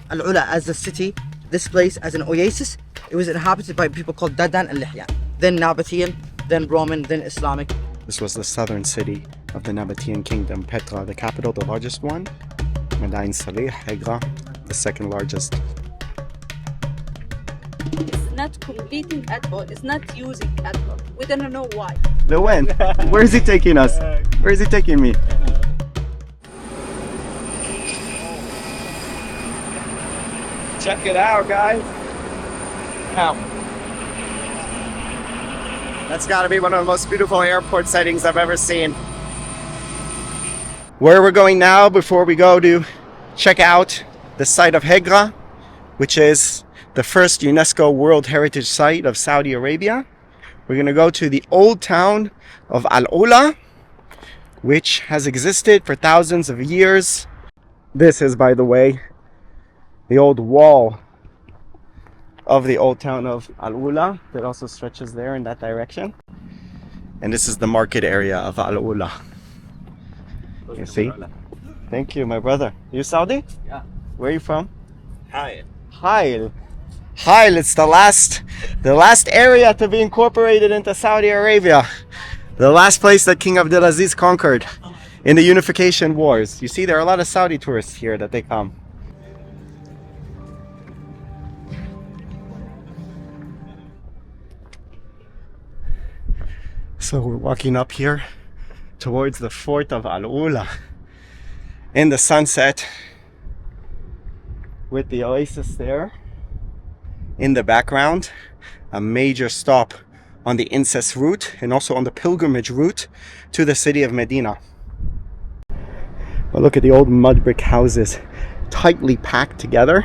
Al-Ula as a city, this place as an oasis. It was inhabited by people called Dadan and Lihyan, then Nabatean, then Roman, then Islamic. This was the southern city of the Nabatean kingdom, Petra, the capital, the largest one. Madain Salih, Hegra, the second largest. It's not completing at all. It's not using at all. We don't know why. The wind. Where is he taking us? Where is he taking me? Check it out, guys. Wow. That's got to be one of the most beautiful airport settings I've ever seen. Where we're going now, before we go to check out the site of Hegra, which is the first UNESCO World Heritage Site of Saudi Arabia. We're going to go to the old town of Al-Ula, which has existed for thousands of years. This is, by the way, the old wall of the old town of Al-Ula that also stretches there in that direction. And this is the market area of Al-Ula. You see? Thank you, my brother. You Saudi? Yeah. Where are you from? Hi. Hail. Hail, it's the last area to be incorporated into Saudi Arabia. The last place that King Abdulaziz conquered in the unification wars. You see, there are a lot of Saudi tourists here that they come. So we're walking up here towards the fort of Al-Ula in the sunset with the oasis there in the background. A major stop on the incest route and also on the pilgrimage route to the city of Medina. Well, look at the old mud brick houses tightly packed together.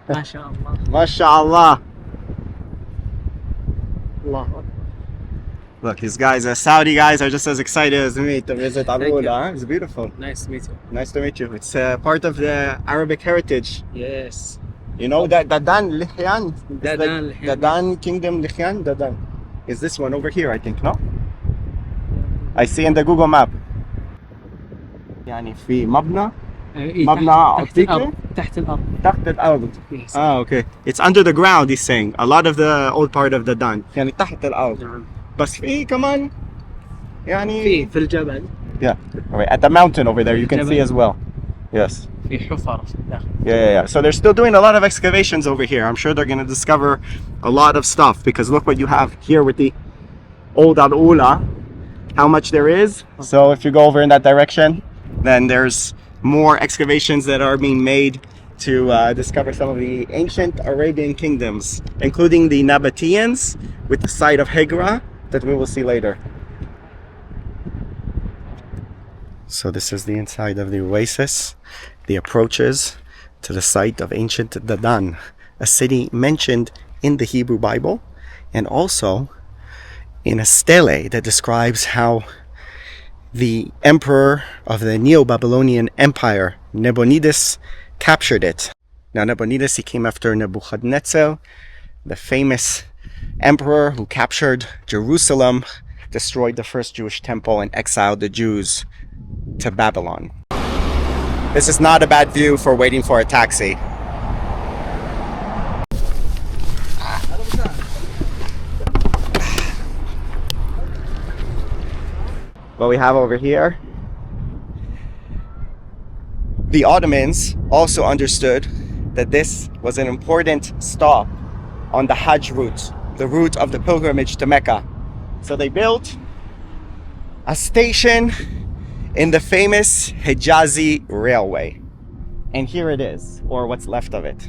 MashaAllah. MashaAllah. Allah. Look, these guys, Saudi guys, are just as excited as me to visit Thank Al-Ula. you. Huh? It's beautiful. Nice to meet you. Nice to meet you. It's part of the Arabic heritage. Yes. You know that Dadan Lihyan? Dadan Lihyan. Dadan Kingdom Lihyan? Dadan. Is this one over here, I think, no? I see in the Google map. يعني في مبنى مبنى عتيقي تحت الأرض. تحت الأرض. Yes. Ah, okay. It's under the ground, he's saying. A lot of the old part of Dadan. يعني تحت الأرض. نعم. بس في كمان يعني في الجبل. Yeah. All right. At the mountain over there, you can see as well. Yes. في حفر في الداخل. Yeah. So they're still doing a lot of excavations over here. I'm sure they're going to discover a lot of stuff because look what you have here with the old Al-Ula, how much there is. So if you go over in that direction, then there's more excavations that are being made to discover some of the ancient Arabian kingdoms, including the Nabateans with the site of Hegra that we will see later. So this is the inside of the oasis, the approaches to the site of ancient Dadan, a city mentioned in the Hebrew Bible and also in a stele that describes how the emperor of the Neo-Babylonian Empire, Nabonidus, captured it. Now Nabonidus, he came after Nebuchadnezzar, the famous emperor who captured Jerusalem, destroyed the first Jewish temple, and exiled the Jews to Babylon. This is not a bad view for waiting for a taxi. What we have over here, the Ottomans also understood that this was an important stop on the Hajj route, the route of the pilgrimage to Mecca. So they built a station in the famous Hijazi Railway. And here it is, or what's left of it.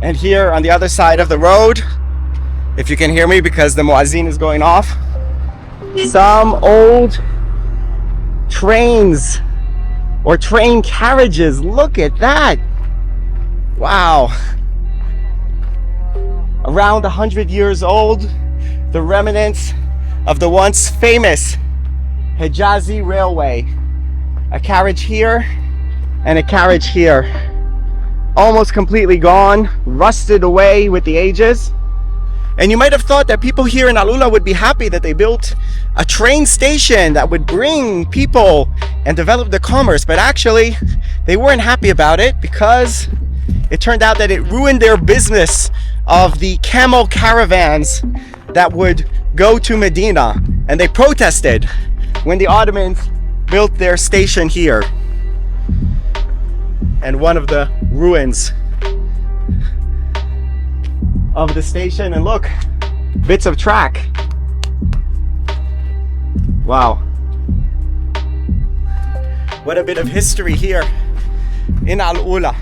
And here on the other side of the road, if you can hear me because the muazzin is going off, some old trains or train carriages. Look at that. Wow. Around 100 years old, the remnants of the once famous Hijazi Railway. A carriage here and a carriage here. almost completely gone, rusted away with the ages. And you might have thought that people here in Al-Ula would be happy that they built a train station that would bring people and develop the commerce, but actually they weren't happy about it because it turned out that it ruined their business of the camel caravans that would go to Medina, and they protested when the Ottomans built their station here. And one of the ruins of the station, and look, bits of track. Wow, what a bit of history here in Al-Ula.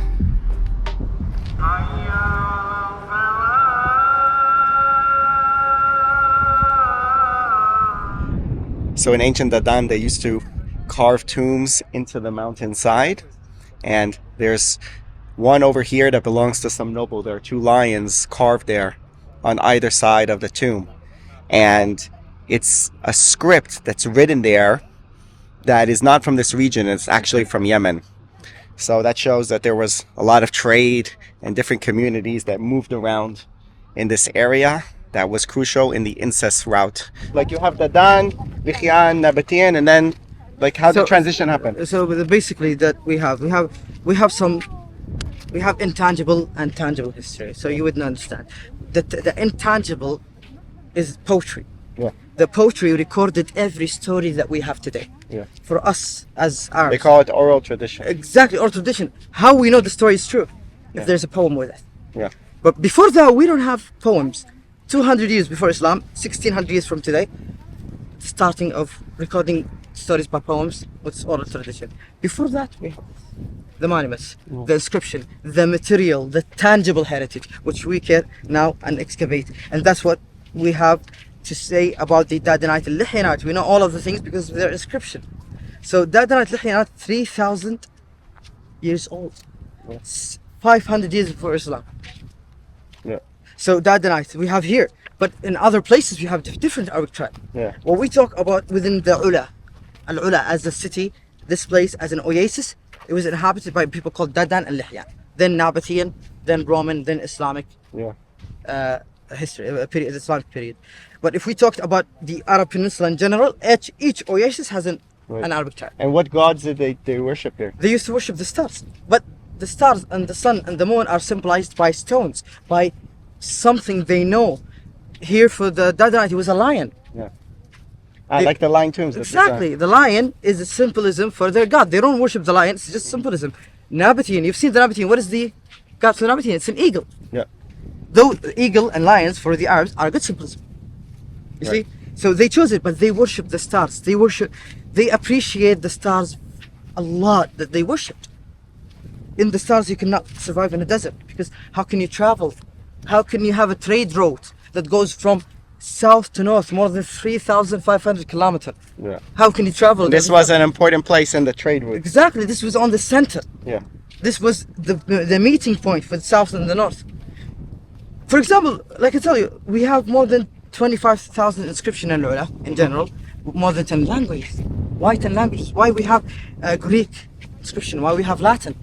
So in ancient Dadan, they used to carve tombs into the mountainside, and there's one over here that belongs to some noble. There are two lions carved there on either side of the tomb, and it's a script that's written there that is not from this region. It's actually from Yemen. So that shows that there was a lot of trade and different communities that moved around in this area that was crucial in the incest route. Like you have Dadan, Lichian, Nabatian, and then like how did the transition happen? So basically that we have intangible and tangible history. So you wouldn't understand. The intangible is poetry. Yeah. The poetry recorded every story that we have today. Yeah. For us as Arabs. They call it oral tradition. Exactly, oral tradition. How we know the story is true? Yeah. If there's a poem with it. Yeah. But before that, we don't have poems. 200 years before Islam, 1600 years from today, starting of recording stories by poems with oral tradition. Before that, we have the monuments, the inscription, the material, the tangible heritage, which we care now and excavate. And that's what we have to say about the Dadanite al-Lihyanat. We know all of the things because of their inscription. So Dadanite al-Lihyanat, 3,000 years old. Yeah. 500 years before Islam. Yeah. So Dadanite we have here, but in other places we have different Arabic tribe. Yeah. What we talk about within the Ula, Al-Ula as a city, this place as an oasis, it was inhabited by people called Dadan and Lihyan. Then Nabatean, then Roman, then Islamic history, period, Islamic period. But if we talked about the Arab Peninsula in general, each oasis has an Arabic tribe. And what gods did they worship here? They used to worship the stars, but the stars and the sun and the moon are symbolized by stones, by something they know. Here for the Dadanite, it was a lion. Yeah. Like the lion tombs. Exactly. The lion is a symbolism for their god. They don't worship the lion, it's just symbolism. Nabatean, you've seen the Nabatean. What is the god for the Nabatean? It's an eagle. Yeah. Though eagle and lions for the Arabs are good symbolism. You see? So they chose it, but they worship the stars. They appreciate the stars a lot that they worshipped. In the stars, you cannot survive in a desert because how can you travel? How can you have a trade route that goes from south to north, more than 3,500 kilometers? Yeah. How can you travel? This was an important place in the trade route. Exactly. This was on the center. Yeah. This was the meeting point for the south and the north. For example, like I tell you, we have more than 25,000 inscriptions in Ula in general, more than 10 languages. Why 10 languages? Why we have Greek inscription? Why we have Latin?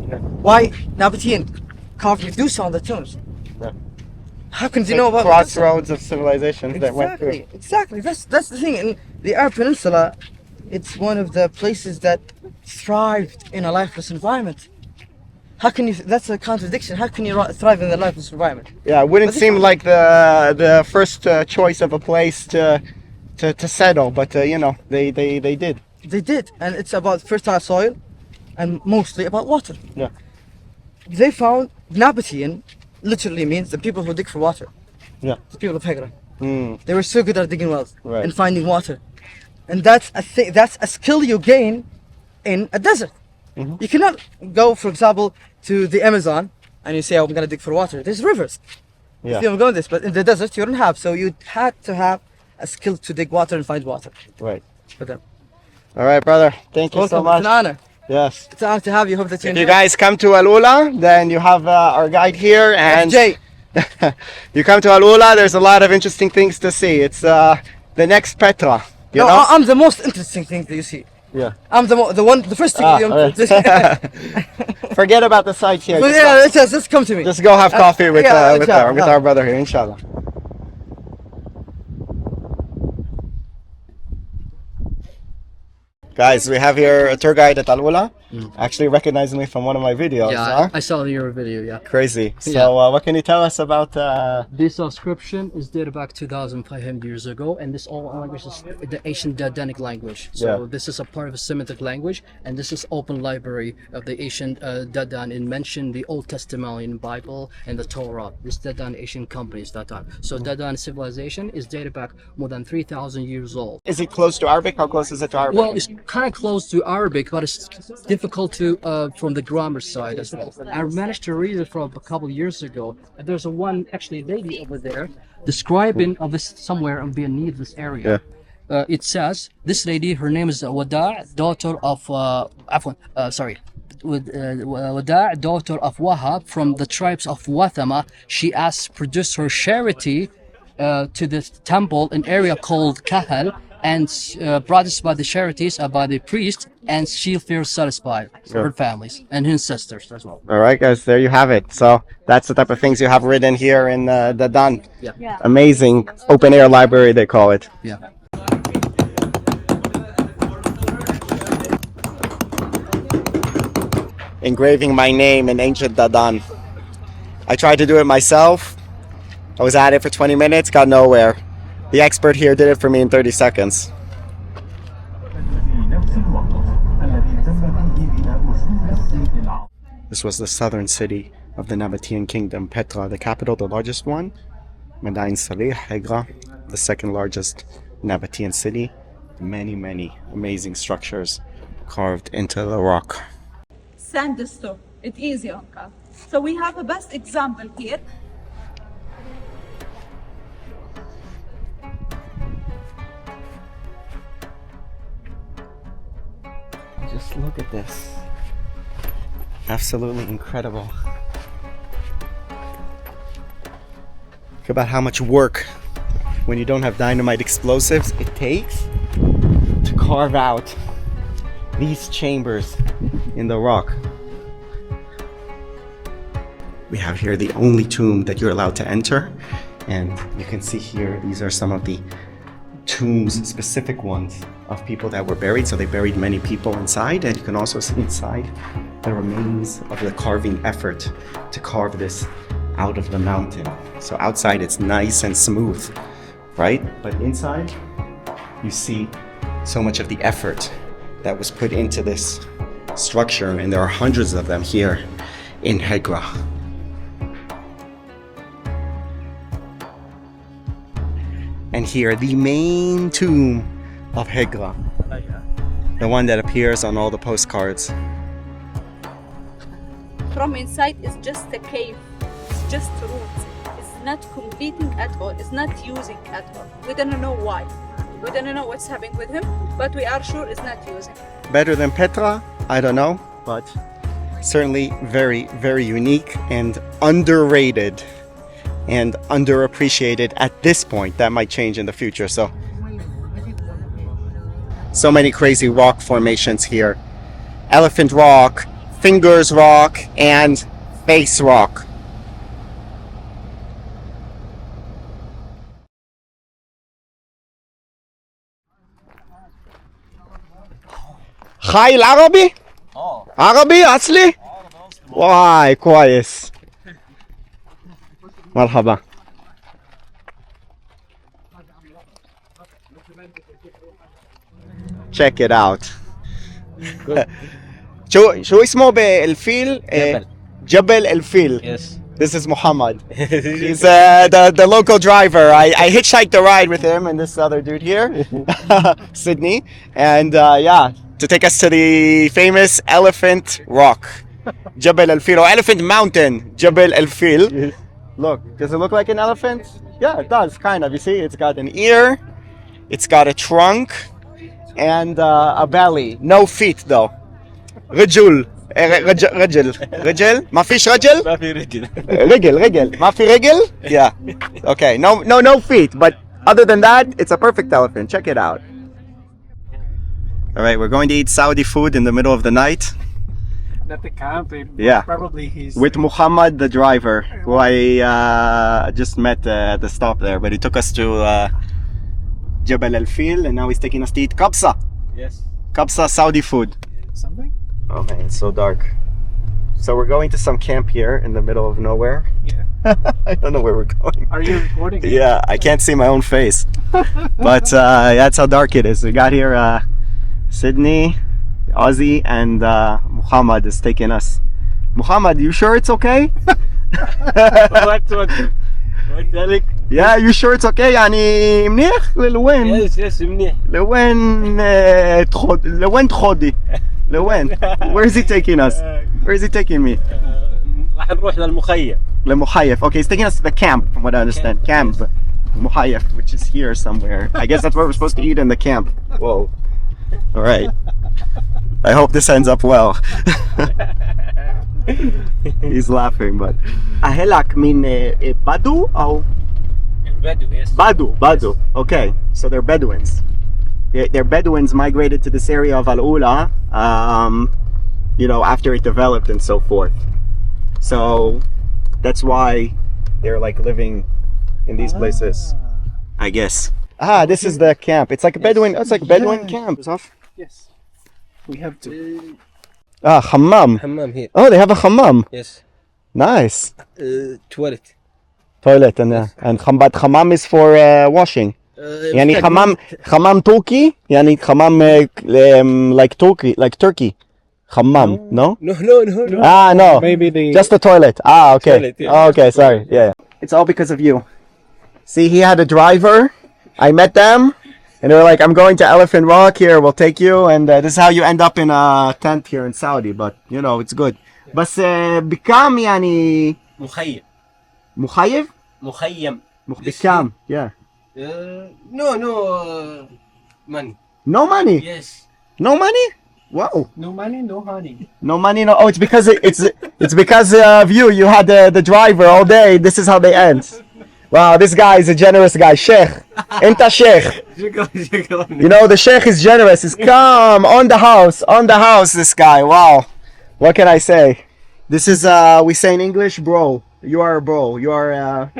Yeah. Why Nabatean carved Medusa on the tombs? Yeah. How can you know about crossroads of civilizations that went through? Exactly. That's the thing. In the Arab Peninsula, it's one of the places that thrived in a lifeless environment. How can you? That's a contradiction. How can you thrive in a lifeless environment? Yeah, it wouldn't seem like the first choice of a place to settle, but you know, they did. They did, and it's about fertile soil, and mostly about water. Yeah. They found Nabatean literally means the people who dig for water. Yeah. The people of Petra. Mm. They were so good at digging wells Right. and finding water, and that's a skill you gain in a desert. Mm-hmm. You cannot go, for example, to the Amazon and you say, "Oh, I'm gonna dig for water." There's rivers. Yeah. You don't go this, but in the desert you don't have. So you had to have a skill to dig water and find water Right. for them. All right, brother. Thank you Welcome. so much. It's an honor. Yes. It's an honor to have you. Hope that you If enjoy. you guys come to Al-Ula, then you have our guide here, and Jay. you come to Al-Ula, there's a lot of interesting things to see. It's the next Petra, you No, know? I'm the most interesting thing that you see. Yeah. I'm the first thing. Forget about the sight here. But Just, yeah, just come to me. just go have coffee with yeah, with inshallah. our brother here, inshallah. Guys, we have here a tour guide at Al-Ula. Actually recognized me from one of my videos. Yeah, Huh? I saw your video, yeah. Crazy. So Yeah. what can you tell us about This subscription is dated back 2,500 years ago, and this all language is the ancient Dadanic language. So Yeah. this is a part of a Semitic language, and this is open library of the ancient Dadan. It mentioned the Old Testament in Bible and the Torah. This Dadan ancient companies Dadan. So Dadan civilization is dated back more than 3,000 years old. is it close to Arabic? How close is it to Arabic? Well, it's kind of close to Arabic, but it's difficult to from the grammar side as well. I managed to read it from a couple of years ago. And there's a one actually lady over there describing of this somewhere in Vietnamese this area. It says this lady, her name is Wada, daughter of Wada, daughter of Wahab from the tribes of Wathama. She asked produce her charity to this temple, an area called Kahal, and brought this by the charities by the priest, and she feels satisfied for her families and his sisters as well. All right, guys, there you have it. So that's the type of things you have written here in Dadan. Yeah. Amazing open air library, they call it. Yeah. Engraving my name in ancient Dadan. I tried to do it myself. I was at it for 20 minutes, got nowhere. The expert here did it for me in 30 seconds. This was the southern city of the Nabatean kingdom, Petra, the capital, the largest one. Madain Salih, Hegra, the second largest Nabatean city. Many, many amazing structures carved into the rock. Sandstone. It's easy on car. So we have a best example here. Just look at this. Absolutely incredible. Think about how much work, when you don't have dynamite explosives, it takes to carve out these chambers in the rock. We have here the only tomb that you're allowed to enter, and you can see here these are some of the tombs, specific ones, of people that were buried. So they buried many people inside, and you can also see inside the remains of the carving effort to carve this out of the mountain. So outside it's nice and smooth, right? But inside you see so much of the effort that was put into this structure, and there are hundreds of them here in Hegra. And here, the main tomb of Hegra, the one that appears on all the postcards. From inside is just a cave. It's just roots. It's not completing at all. It's not using at all. We don't know why. We don't know what's happening with him, but we are sure it's not using. Better than Petra? I don't know, but certainly very, very unique and underrated and underappreciated at this point. That might change in the future. So many crazy rock formations here. Elephant rock, fingers rock, and face rock. هاي العربي؟ عربي أصلي؟ واي كويس. مرحبا. Check it out. شو اسمه بالفيل؟ جبل الفيل. Yes. This is Muhammad. He's the local driver. I hitchhiked a ride with him and this other dude here, Sydney, and yeah, to take us to the famous Elephant Rock, Jabal al-Fil, or Elephant Mountain, Jabal al-Fil. Look, does it look like an elephant? Yeah, it does, kind of. You see, it's got an ear, it's got a trunk, and a belly. No feet though. رجل رجل ما فيش رجل ما في رجل. رجل ما في رجل. Yeah, okay, no feet, but other than that it's a perfect elephant. Check it out. All right, we're going to eat Saudi food in the middle of the night. Not the camp. Yeah. Probably he's With Muhammad, the driver, who I just met at the stop there. But he took us to Jabal Al Fil, and now he's taking us to eat kabsa. yes. Kabsa Saudi food. Something. Oh man, it's so dark. So we're going to some camp here in the middle of nowhere. Yeah. I don't know where we're going. Are you recording? Yeah, I can't see my own face. But that's how dark it is. We got here, Sydney, Ozzy, and Muhammad is taking us. Muhammad, you sure it's okay? what ذلك؟ Yeah, you sure it's okay? يعني منيح لوين؟ Yes, منيح. لوين تخودي؟ لوين? Where is he taking us? Where is he taking me? راح نروح للمخيم. لمخيف. Okay, he's taking us to the camp, from what I understand. Camp. Muhayyaf, which is here somewhere. I guess that's where we're supposed to eat in the camp. Whoa. All right. I hope this ends up well. He's laughing, but أهلك من بدو أو Bedou, yes. Badu. Okay, so they're Bedouins. They're Bedouins migrated to this area of Al-Ula, after it developed and so forth. So that's why they're like living in these places, I guess. This is the camp. It's like a Bedouin. It's like a Bedouin camp. Yes. We have to. Hammam. Hammam here. Oh, they have a hammam. Yes. Nice. Toilet. Toilet and hammam is for washing. يعني hammam Turkey. يعني hammam like Turkey. Hammam, no? No. No. Maybe Just the toilet. Okay. Toilet, yeah. Okay, sorry. Yeah. It's all because of you. See, he had a driver. I met them. And they were like, I'm going to Elephant Rock here. We'll take you. And this is how you end up in a tent here in Saudi. But, it's good. بس بكام يعني مخيم. مخيف؟ مخيم. بكام? Yeah. No money. No money? Yes. No money? Wow. No money, no honey. No money, no. Oh, it's because it's because of you. You had the driver all day. This is how they end. Wow, this guy is a generous guy. Sheikh. Enta Sheikh. The Sheikh is generous. He's calm on the house. This guy. Wow. What can I say? This is we say in English, bro. You are a bro. You are a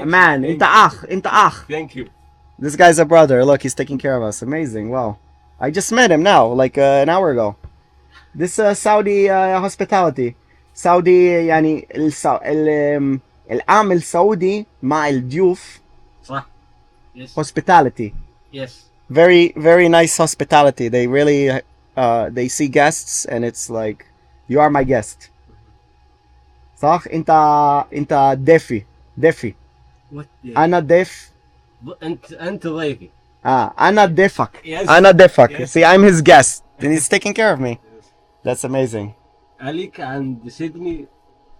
man. Enta akh. Thank you. This guy's a brother. Look, he's taking care of us. Amazing. Wow. I just met him now, like an hour ago. This Saudi hospitality. Saudi يعني العامل السعودي مع الضيوف. صح. Yes. Hospitality. Yes. Very, very nice hospitality. They really they see guests and it's like you are my guest. صح انت دفي. What? أنا دف. أنت ضيفي. أنا دفك. Yes. أنا دفك. Yes. See, I'm his guest and he's taking care of me. That's amazing. عليك عند سيدني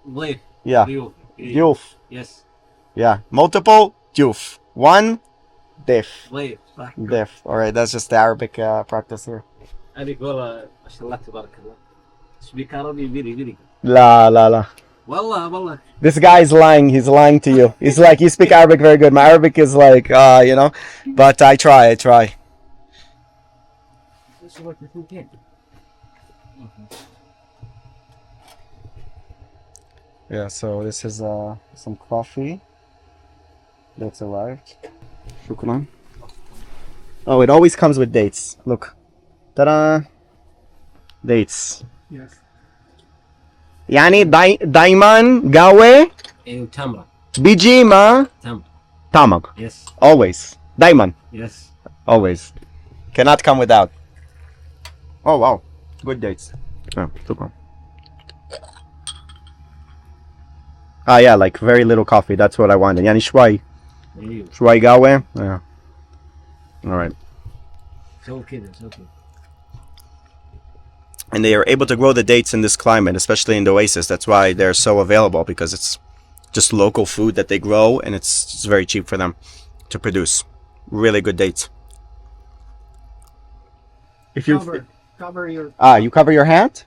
ضيف. Yeah. ضيوف. Diouf. Yes. Yeah. Multiple diouf. One def. ضيف صح. Def. Alright, that's just the Arabic practice here. عليك والله ما شاء الله تبارك الله. Speak Arabic very. La. والله. This guy is lying. He's lying to you. He's like, you speak Arabic very good. My Arabic is like, but I try. This is what you think. Yeah, so this is some coffee that's arrived. Shukran. Oh, it always comes with dates. Look. Ta-da! Dates. Yes. يعني دايما قهوة تمرة. بيجي مع تمر. Yes. Always. دايما. Yes. Always. Cannot come without. Oh wow. Good dates. Yeah, شكرا. Yeah, like very little coffee. That's what I wanted. يعني شوي قهوة. Yeah. Alright. So كده. And they are able to grow the dates in this climate, especially in the oasis. That's why they're so available, because it's just local food that they grow and it's very cheap for them to produce. Really good dates. If you cover your you cover your hand,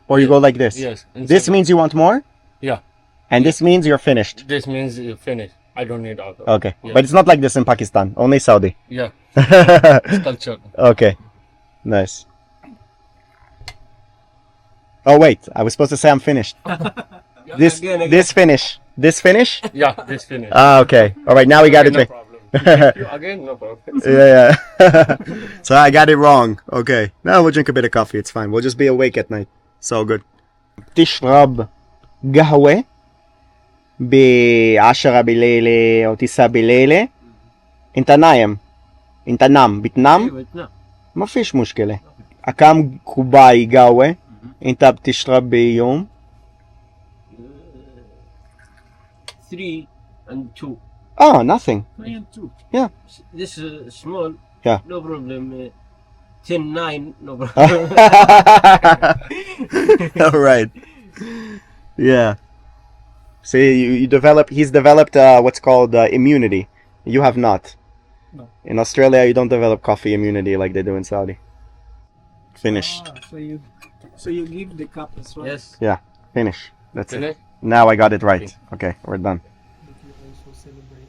or you go like this. Yes. This means you want more, Yeah. and this means you're finished. This means you're finished. I don't need other. Okay, Yeah. but it's not like this in Pakistan. Only Saudi. Yeah. It's culture. Okay, Nice. Oh wait, I was supposed to say I'm finished. This Again. this finish. This finish? Yeah, this finished. Ah, okay. All right, now we got it No right. problem. You again, no problem. Yeah. So I got it wrong. Okay. Now we'll drink a bit of coffee. It's fine. We'll just be awake at night. So good. تشرب قهوة ب10 بالليل أو 9 بالليل. أنت نايم. أنت نام. بتنام؟ ما فيش مشكلة. كم كوباية قهوة أنت بتشرب بيوم؟ 3 and 2. Oh, nothing. 3 and 2. Yeah. This small. Yeah. No problem. 10, 9, no problem. All right. Yeah. See, he's developed what's called immunity. You have not. No. In Australia, you don't develop coffee immunity like they do in Saudi. Finished. So you give the cup as well. Yes. Finish. That's it. Finish? Now I got it right. Okay, we're done. But you also celebrate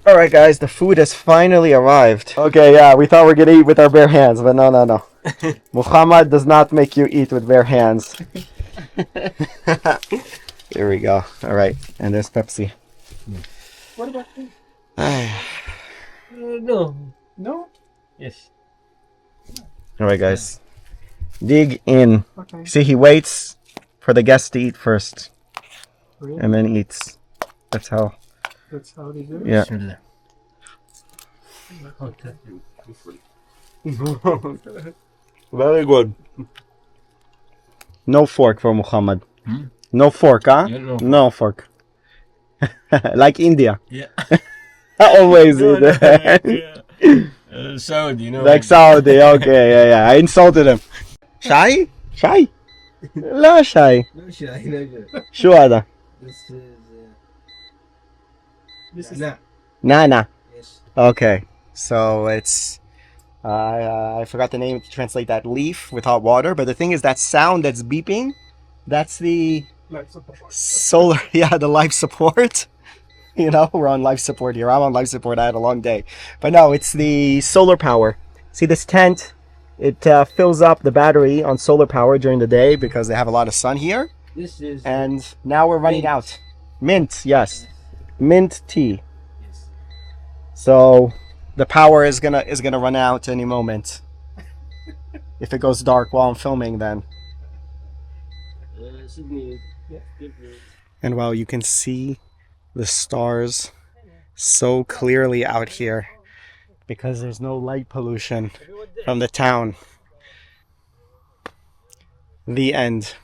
All right, guys, the food has finally arrived. Okay, yeah, we thought we were gonna eat with our bare hands, but no, no, no. Muhammad does not make you eat with bare hands. Here we go. All right, and there's Pepsi. What about you? No. No? Yes. All right, guys, dig in. Okay. See, he waits for the guest to eat first, Really? and then eats. That's how. That's how they do it? Yeah. Very good. No fork for Muhammad. No fork, huh? Yeah, no. No fork. Like India. Yeah. Always. Saudi, no. Like Saudi. Okay, yeah. I insulted him. Shy? Shy? لا shy. No shy, no shy. شو هذا؟ This is. This is Nah. Nana. Yes. Okay. So it's I forgot the name to translate that leaf with hot water, but the thing is that sound that's beeping, that's the like support. solar, the life support. You know, we're on life support here. I'm on life support. I had a long day. But no, it's the solar power. See this tent? It fills up the battery on solar power during the day because they have a lot of sun here. This is. And now we're running Mint. out. Mint, yes. Mint tea. Yes. So the power is gonna run out any moment. If it goes dark while I'm filming, then. Sydney. And wow, you can see the stars so clearly out here because there's no light pollution from the town. The end.